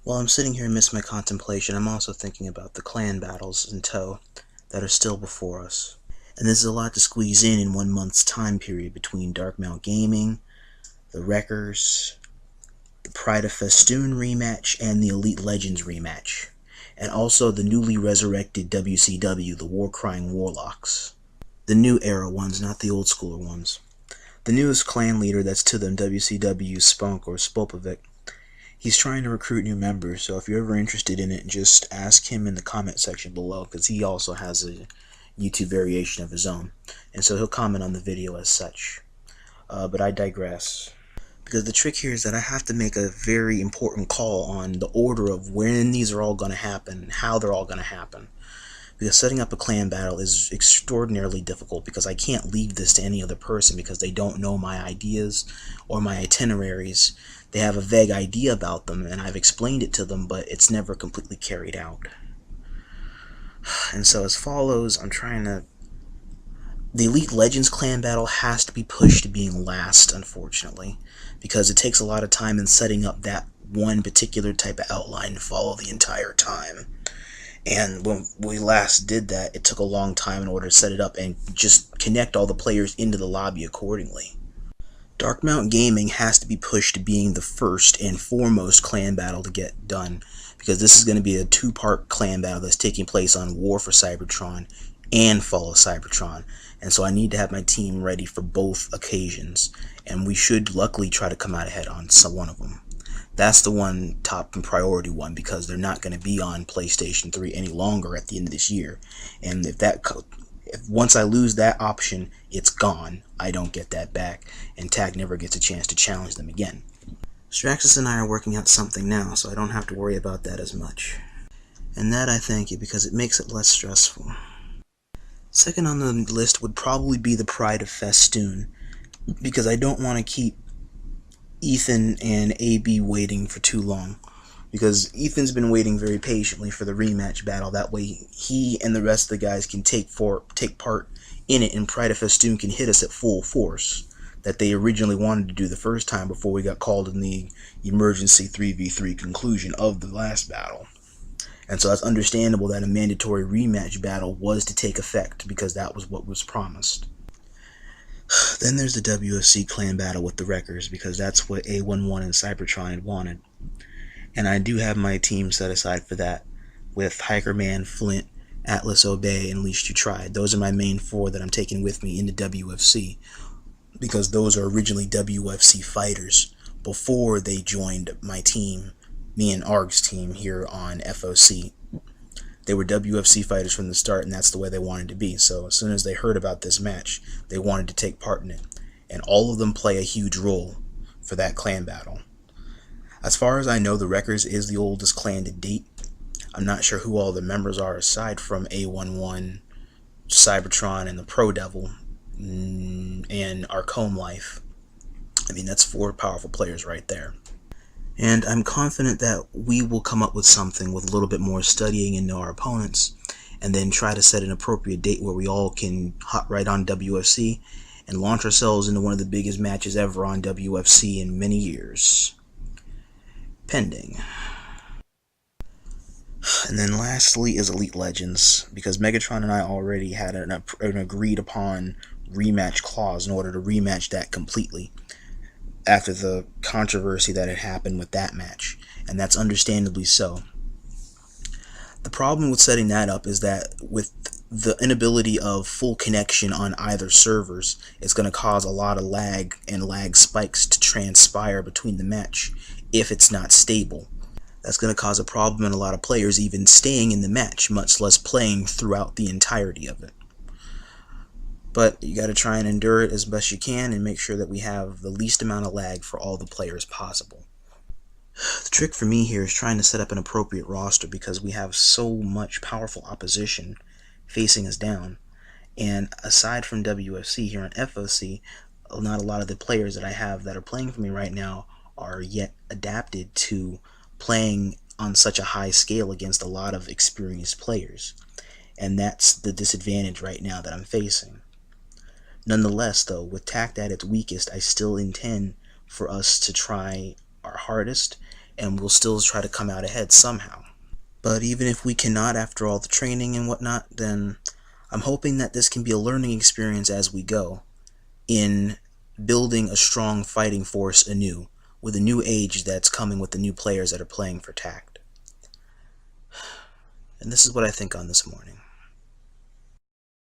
While I'm sitting here amidst my contemplation, I'm also thinking about the clan battles in tow that are still before us. And this is a lot to squeeze in 1 month's time period between Darkmount Gaming, the Wreckers, the Pride of Festoon rematch, and the Elite Legends rematch. And also the newly resurrected WCW, the War-Crying Warlocks. The new era ones, not the old schooler ones. The newest clan leader that's to them, WCW Spnk or Spopovic, he's trying to recruit new members, so if you're ever interested in it, just ask him in the comment section below, because he also has a YouTube variation of his own, and so he'll comment on the video as such. But I digress. Because the trick here is that I have to make a very important call on the order of when these are all going to happen, how they're all going to happen. Because setting up a clan battle is extraordinarily difficult, because I can't leave this to any other person because they don't know my ideas or my itineraries. They have a vague idea about them, and I've explained it to them, but it's never completely carried out. And so as follows, the Elite Legends clan battle has to be pushed to being last, unfortunately, because it takes a lot of time in setting up that one particular type of outline to follow the entire time. And when we last did that, it took a long time in order to set it up and just connect all the players into the lobby accordingly. Darkmount Gaming has to be pushed to being the first and foremost clan battle to get done, because this is going to be a two-part clan battle that's taking place on War for Cybertron and Fall of Cybertron, and so I need to have my team ready for both occasions, and we should luckily try to come out ahead on one of them. That's the one top and priority one, because they're not going to be on PlayStation 3 any longer at the end of this year, and if once I lose that option, it's gone. I don't get that back, and TACT never gets a chance to challenge them again. Straxus and I are working out something now, so I don't have to worry about that as much. And that I thank you, because it makes it less stressful. Second on the list would probably be the Pride of Festoon, because I don't want to keep Ethan and AB waiting for too long. Because Ethan's been waiting very patiently for the rematch battle. That way he and the rest of the guys can take part in it, and Pride of Festoon can hit us at full force that they originally wanted to do the first time before we got called in the emergency 3v3 conclusion of the last battle. And so it's understandable that a mandatory rematch battle was to take effect, because that was what was promised. Then there's the WFC clan battle with the Wreckers, because that's what A11 and Cybertron had wanted. And I do have my team set aside for that, with Hikerman, Flint, Atlas Obey, and Least You Tried. Those are my main four that I'm taking with me into WFC, because those are originally WFC fighters before they joined my team, me and Arg's team here on FOC. They were WFC fighters from the start, and that's the way they wanted to be. So as soon as they heard about this match, they wanted to take part in it. And all of them play a huge role for that clan battle. As far as I know, the Wreckers is the oldest clan to date. I'm not sure who all the members are aside from A11, Cybertron, and the Pro Devil, and Arcome Life. I mean, that's 4 powerful players right there. And I'm confident that we will come up with something with a little bit more studying into our opponents, and then try to set an appropriate date where we all can hop right on WFC and launch ourselves into one of the biggest matches ever on WFC in many years. Pending. And then lastly is Elite Legends, because Megatron and I already had an agreed upon rematch clause in order to rematch that completely after the controversy that had happened with that match, and that's understandably so. The problem with setting that up is that with the inability of full connection on either servers, it's going to cause a lot of lag and lag spikes to transpire between the match if it's not stable. That's going to cause a problem in a lot of players even staying in the match, much less playing throughout the entirety of it. But you got to try and endure it as best you can and make sure that we have the least amount of lag for all the players possible. The trick for me here is trying to set up an appropriate roster, because we have so much powerful opposition facing us down. And aside from WFC here on FOC, not a lot of the players that I have that are playing for me right now are yet adapted to playing on such a high scale against a lot of experienced players. And that's the disadvantage right now that I'm facing. Nonetheless, though, with TACT at its weakest, I still intend for us to try our hardest and we'll still try to come out ahead somehow. But even if we cannot after all the training and whatnot, then I'm hoping that this can be a learning experience as we go in building a strong fighting force anew with a new age that's coming with the new players that are playing for TACT. And this is what I think on this morning.